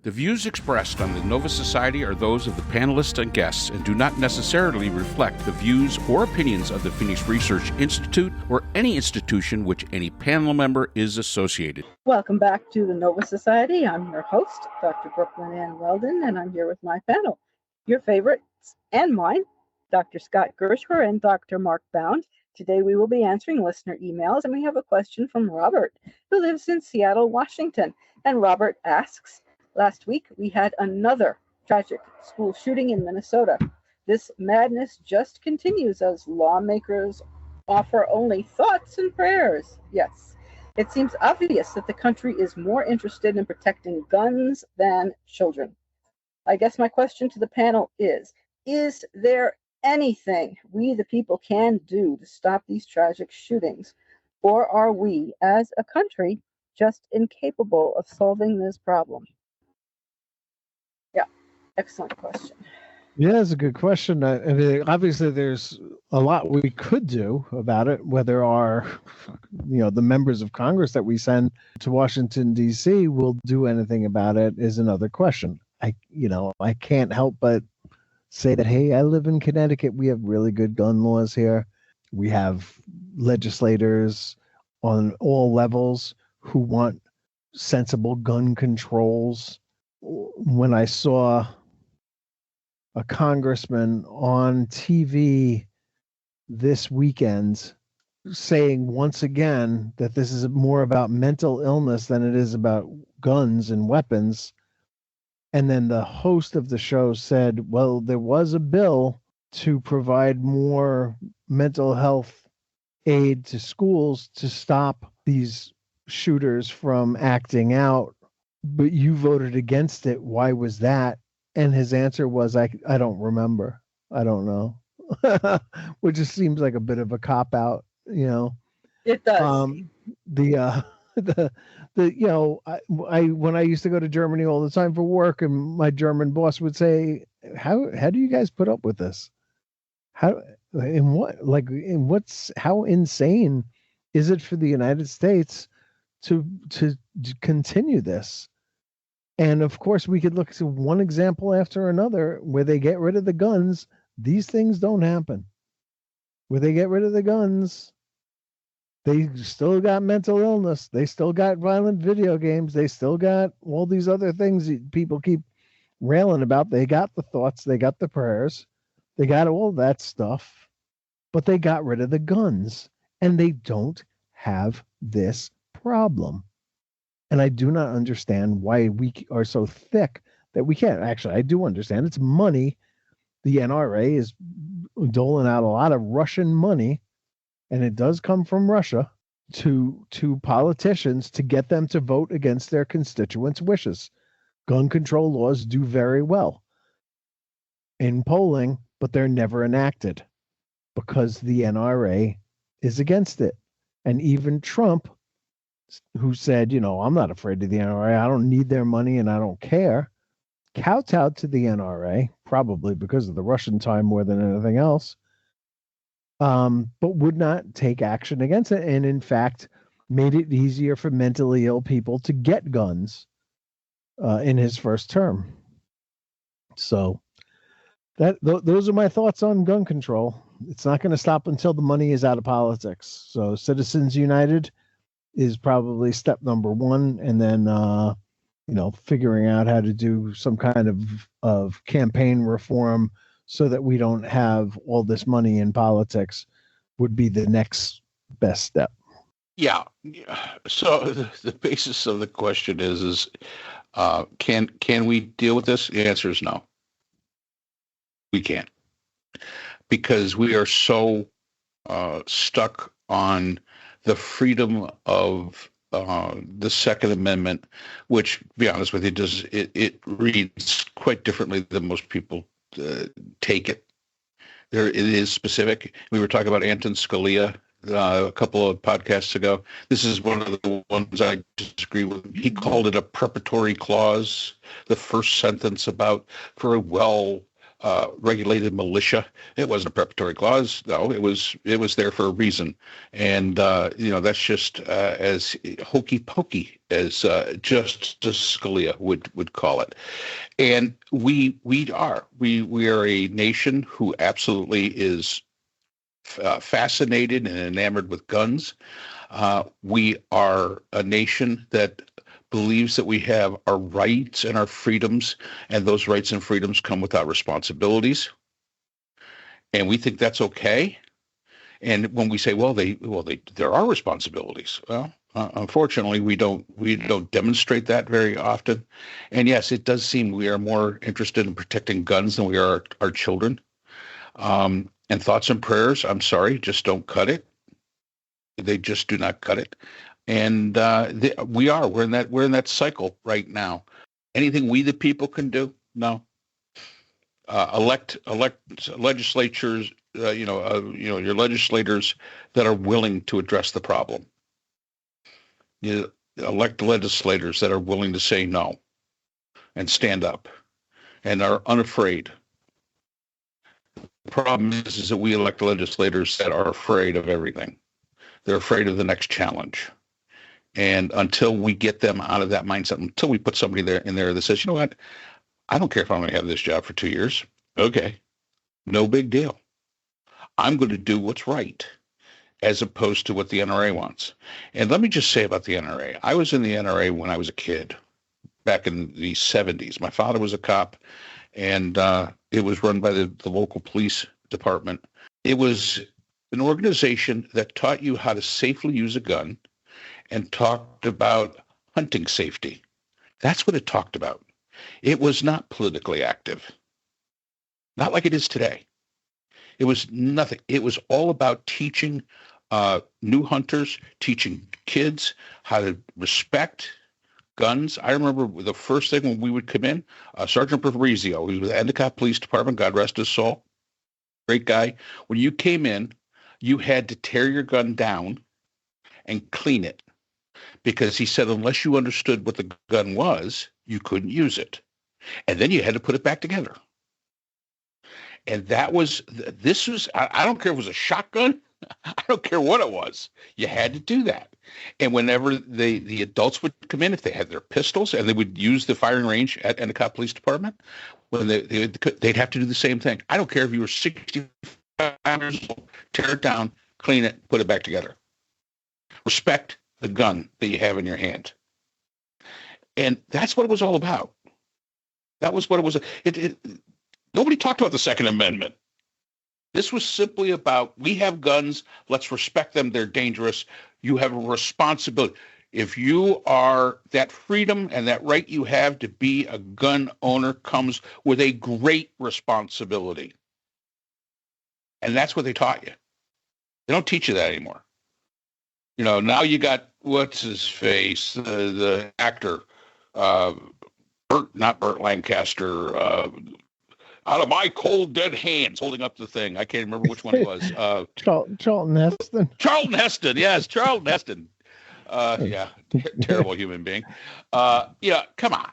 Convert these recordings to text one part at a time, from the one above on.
The views expressed on the Nova Society are those of the panelists and guests and do not necessarily reflect the views or opinions of the Phoenix Research Institute or any institution which any panel member is associated. Welcome back to the Nova Society. I'm your host, Dr. Brooklyn Ann Weldon, and I'm here with my panel, your favorites and mine, Dr. Scott Gershwer and Dr. Mark Bound. Today we will be answering listener emails, and we have a question from Robert, who lives in Seattle, Washington. And Robert asks, last week, we had another tragic school shooting in Minnesota. This madness just continues as lawmakers offer only thoughts and prayers. Yes, it seems obvious that the country is more interested in protecting guns than children. I guess my question to the panel is there anything we, the people, can do to stop these tragic shootings? Or are we, as a country, just incapable of solving this problem? Excellent question. Yeah, it's a good question. I mean, obviously, there's a lot we could do about it. Whether the members of Congress that we send to Washington, D.C. will do anything about it is another question. I can't help but say that, hey, I live in Connecticut. We have really good gun laws here. We have legislators on all levels who want sensible gun controls. When I saw a congressman on TV this weekend saying once again that this is more about mental illness than it is about guns and weapons. And then the host of the show said, well, there was a bill to provide more mental health aid to schools to stop these shooters from acting out, but you voted against it. Why was that? And his answer was, I don't remember. I don't know. Which just seems like a bit of a cop-out, It does. When I used to go to Germany all the time for work, and my German boss would say, how do you guys put up with this? How insane is it for the United States to continue this? And of course, we could look to one example after another where they get rid of the guns. These things don't happen. Where they get rid of the guns, they still got mental illness. They still got violent video games. They still got all these other things that people keep railing about. They got the thoughts. They got the prayers. They got all that stuff. But they got rid of the guns. And they don't have this problem. And I do not understand why we are so thick that we can't. Actually, I do understand. It's money. The NRA is doling out a lot of Russian money, and it does come from Russia, to politicians to get them to vote against their constituents' wishes. Gun control laws do very well in polling, but they're never enacted because the NRA is against it. And even Trump, who said, I'm not afraid of the NRA. I don't need their money and I don't care, kowtowed to the NRA, probably because of the Russian time more than anything else, but would not take action against it. And in fact, made it easier for mentally ill people to get guns in his first term. So those are my thoughts on gun control. It's not going to stop until the money is out of politics. So Citizens United is probably step number one, and then figuring out how to do some kind of campaign reform so that we don't have all this money in politics would be the next best step. Yeah. So the basis of the question is can we deal with this? The answer is no. We can't, because we are so stuck on the freedom of the Second Amendment, which, to be honest with you, it reads quite differently than most people take it. It is specific. We were talking about Anton Scalia a couple of podcasts ago. This is one of the ones I disagree with. He called it a preparatory clause, the first sentence about for a well regulated militia. It wasn't a preparatory clause, though. It was there for a reason, and that's just as hokey pokey as Justice Scalia would call it. And we are a nation who absolutely is fascinated and enamored with guns. We are a nation that believes that we have our rights and our freedoms, and those rights and freedoms come without responsibilities. And we think that's okay. And when we say, there are responsibilities. Well, unfortunately, we don't demonstrate that very often. And yes, it does seem we are more interested in protecting guns than we are our children. And thoughts and prayers, I'm sorry, just don't cut it. They just do not cut it. And we're in that cycle right now. Anything we the people can do? No. Elect legislatures. Your legislators that are willing to address the problem. You elect legislators that are willing to say no, and stand up, and are unafraid. The problem is that we elect legislators that are afraid of everything. They're afraid of the next challenge. And until we get them out of that mindset, until we put somebody in there that says, you know what, I don't care if I'm going to have this job for 2 years. Okay, no big deal. I'm going to do what's right, as opposed to what the NRA wants. And let me just say about the NRA. I was in the NRA when I was a kid, back in the 70s. My father was a cop, and it was run by the local police department. It was an organization that taught you how to safely use a gun, and talked about hunting safety. That's what it talked about. It was not politically active, not like it is today. It was nothing. It was all about teaching new hunters, teaching kids how to respect guns. I remember the first thing when we would come in, Sergeant Fabrizio, he was with the Endicott Police Department, God rest his soul, great guy. When you came in, you had to tear your gun down and clean it, because he said unless you understood what the gun was, you couldn't use it. And then you had to put it back together. And I don't care if it was a shotgun. I don't care what it was. You had to do that. And whenever the adults would come in, if they had their pistols, and they would use the firing range at Endicott Police Department, when they'd have to do the same thing. I don't care if you were 65 years old, tear it down, clean it, put it back together. Respect the gun that you have in your hand. And that's what it was all about. That was what it was. Nobody talked about the Second Amendment. This was simply about, we have guns, let's respect them, they're dangerous. You have a responsibility. If you are, that freedom and that right you have to be a gun owner comes with a great responsibility. And that's what they taught you. They don't teach you that anymore. Now you got, what's his face, the actor, not Burt Lancaster, out of my cold dead hands, holding up the thing. I can't remember which one it was. Charlton Heston. Charlton Heston, yes, Charlton Heston. Terrible human being. Come on.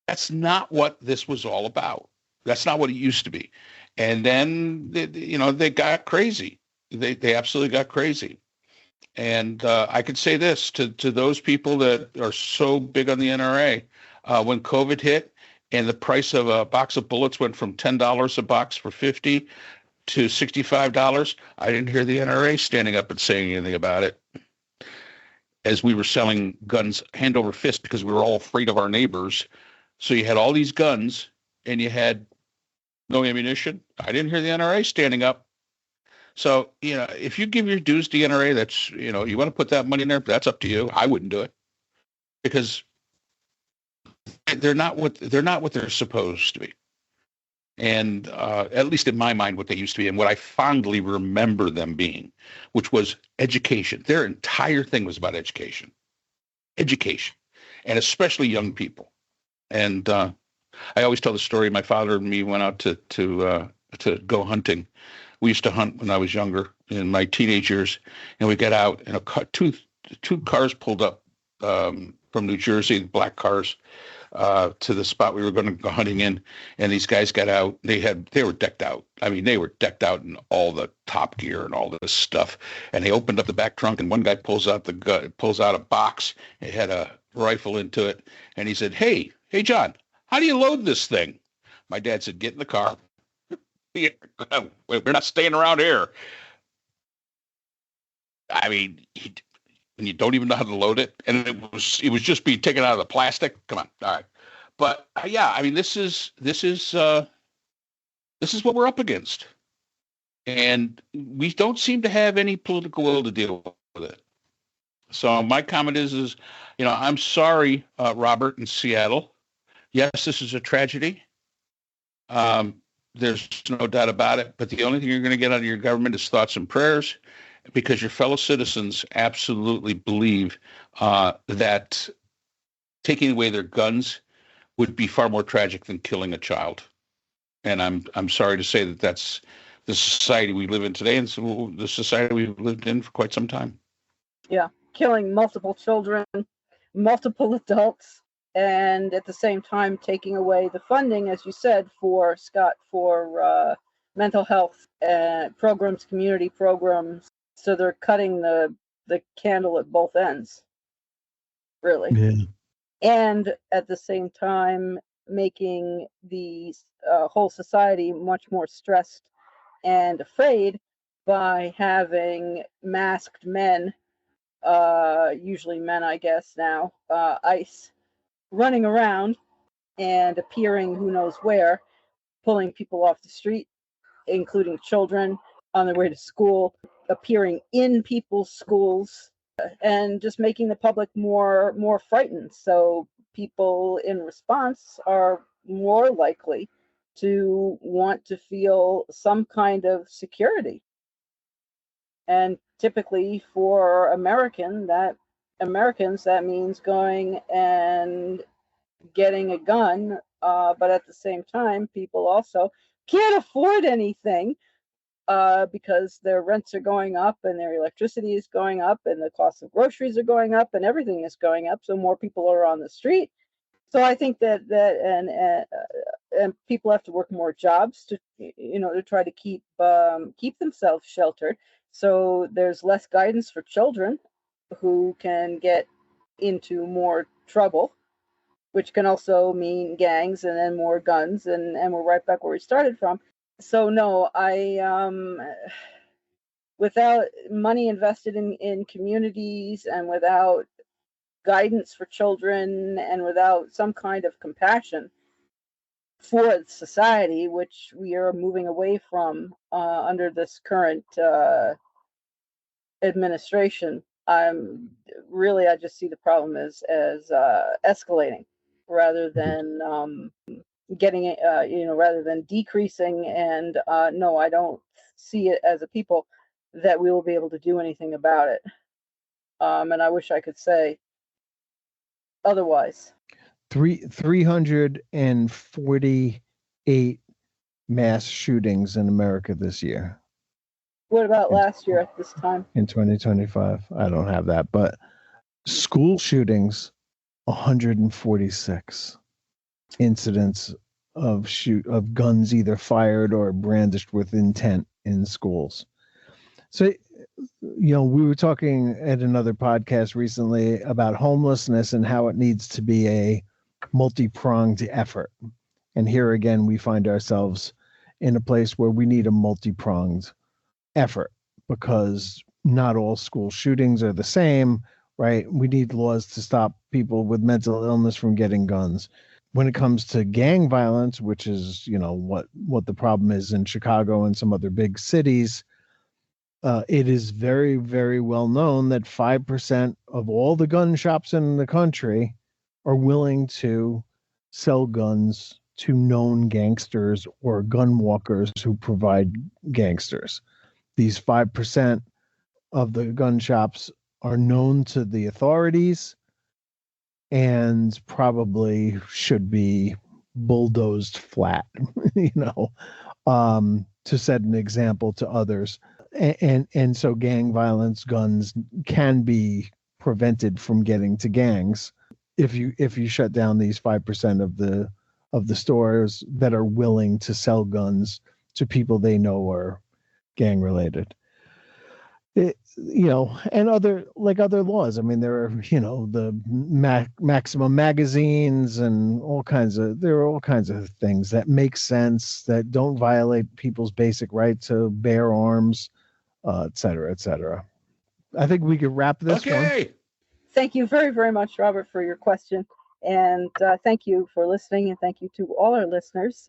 That's not what this was all about. That's not what it used to be. And then, they got crazy. They absolutely got crazy. And I could say this to those people that are so big on the NRA, when COVID hit and the price of a box of bullets went from $10 a box for 50 to $65, I didn't hear the NRA standing up and saying anything about it. As we were selling guns hand over fist because we were all afraid of our neighbors. So you had all these guns and you had no ammunition. I didn't hear the NRA standing up. So, if you give your dues to the NRA, that's, you want to put that money in there, that's up to you. I wouldn't do it, because they're not what they're supposed to be. And at least in my mind, what they used to be, and what I fondly remember them being, which was education. Their entire thing was about education, and especially young people. And I always tell the story. My father and me went out to go hunting. We used to hunt when I was younger, in my teenage years, and we got out, and two cars pulled up from New Jersey, black cars. to the spot we were going to go hunting in, and these guys got out. They were decked out. I mean, they were decked out in all the top gear and all this stuff. And they opened up the back trunk, and one guy pulls out a box. It had a rifle into it, and he said, "Hey, John, how do you load this thing?" My dad said, "Get in the car. We're not staying around here." I mean, and you don't even know how to load it, and it was just being taken out of the plastic. Come on, all right. But yeah, I mean, this is what we're up against, and we don't seem to have any political will to deal with it. So my comment is, I'm sorry, Robert in Seattle. Yes, this is a tragedy. There's no doubt about it. But the only thing you're going to get out of your government is thoughts and prayers, because your fellow citizens absolutely believe that taking away their guns would be far more tragic than killing a child. And I'm sorry to say that that's the society we live in today, and so the society we've lived in for quite some time. Yeah, killing multiple children, multiple adults, and at the same time taking away the funding, as you said, for mental health programs, community programs. So they're cutting the candle at both ends, really. Yeah. And at the same time making the whole society much more stressed and afraid by having masked men, usually men, I guess now, ICE, running around and appearing who knows where, pulling people off the street, including children on their way to school, appearing in people's schools, and just making the public more frightened. So people in response are more likely to want to feel some kind of security. And typically for Americans, that means going and getting a gun. But at the same time, people also can't afford anything because their rents are going up and their electricity is going up and the cost of groceries are going up and everything is going up. So more people are on the street. So I think that and people have to work more jobs to try to keep themselves sheltered. So there's less guidance for children who can get into more trouble, which can also mean gangs and then more guns, and we're right back where we started from. So no, without money invested in communities and without guidance for children and without some kind of compassion for society, which we are moving away from under this current administration, I just see the problem as escalating rather than rather than decreasing. And no, I don't see it as a people that we will be able to do anything about it. And I wish I could say otherwise. 348 mass shootings in America this year. What about last year at this time? In 2025, I don't have that, but school shootings, 146 incidents of guns either fired or brandished with intent in schools. So, we were talking at another podcast recently about homelessness and how it needs to be a multi-pronged effort. And here again, we find ourselves in a place where we need a multi-pronged effort, because not all school shootings are the same, right? We need laws to stop people with mental illness from getting guns. When it comes to gang violence, which is, what the problem is in Chicago and some other big cities, it is very, very well known that 5% of all the gun shops in the country are willing to sell guns to known gangsters or gun walkers who provide gangsters. These 5% of the gun shops are known to the authorities and probably should be bulldozed flat, to set an example to others. And so gang violence, guns can be prevented from getting to gangs. if you shut down these 5% of the stores that are willing to sell guns to people they know are gang related. And other laws. I mean, there are, the maximum magazines and there are all kinds of things that make sense, that don't violate people's basic right to bear arms, et cetera, et cetera. I think we could wrap this one. Thank you very, very much, Robert, for your question. And thank you for listening, and thank you to all our listeners.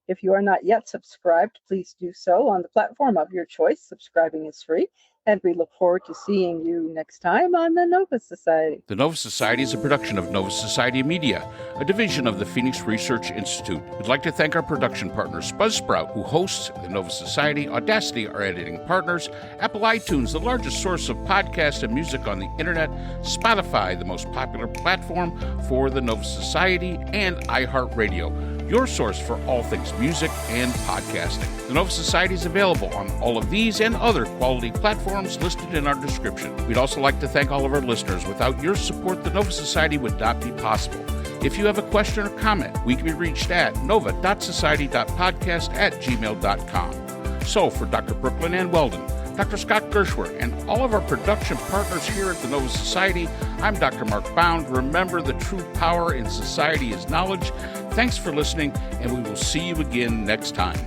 If you are not yet subscribed, please do so on the platform of your choice. Subscribing is free. And we look forward to seeing you next time on the Nova Society. The Nova Society is a production of Nova Society Media, a division of the Phoenix Research Institute. We'd like to thank our production partners, Buzzsprout, who hosts the Nova Society, Audacity, our editing partners, Apple iTunes, the largest source of podcasts and music on the internet, Spotify, the most popular platform for the Nova Society, and iHeartRadio, your source for all things music and podcasting. The Nova Society is available on all of these and other quality platforms listed in our description. We'd also like to thank all of our listeners. Without your support, the Nova Society would not be possible. If you have a question or comment, we can be reached at nova.society.podcast@gmail.com. So for Dr. Brooklyn Ann Weldon, Dr. Scott Gershwer, and all of our production partners here at the Nova Society, I'm Dr. Mark Bound. Remember, the true power in society is knowledge. Thanks for listening, and we will see you again next time.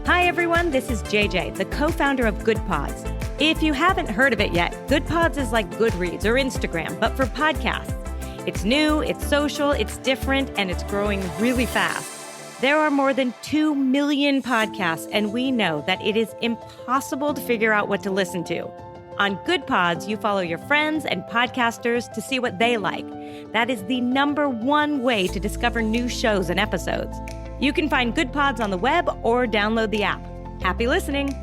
Hi, everyone. This is JJ, the co-founder of Good Pods. If you haven't heard of it yet, Good Pods is like Goodreads or Instagram, but for podcasts. It's new, it's social, it's different, and it's growing really fast. There are more than 2 million podcasts, and we know that it is impossible to figure out what to listen to. On Good Pods, you follow your friends and podcasters to see what they like. That is the #1 way to discover new shows and episodes. You can find Good Pods on the web or download the app. Happy listening!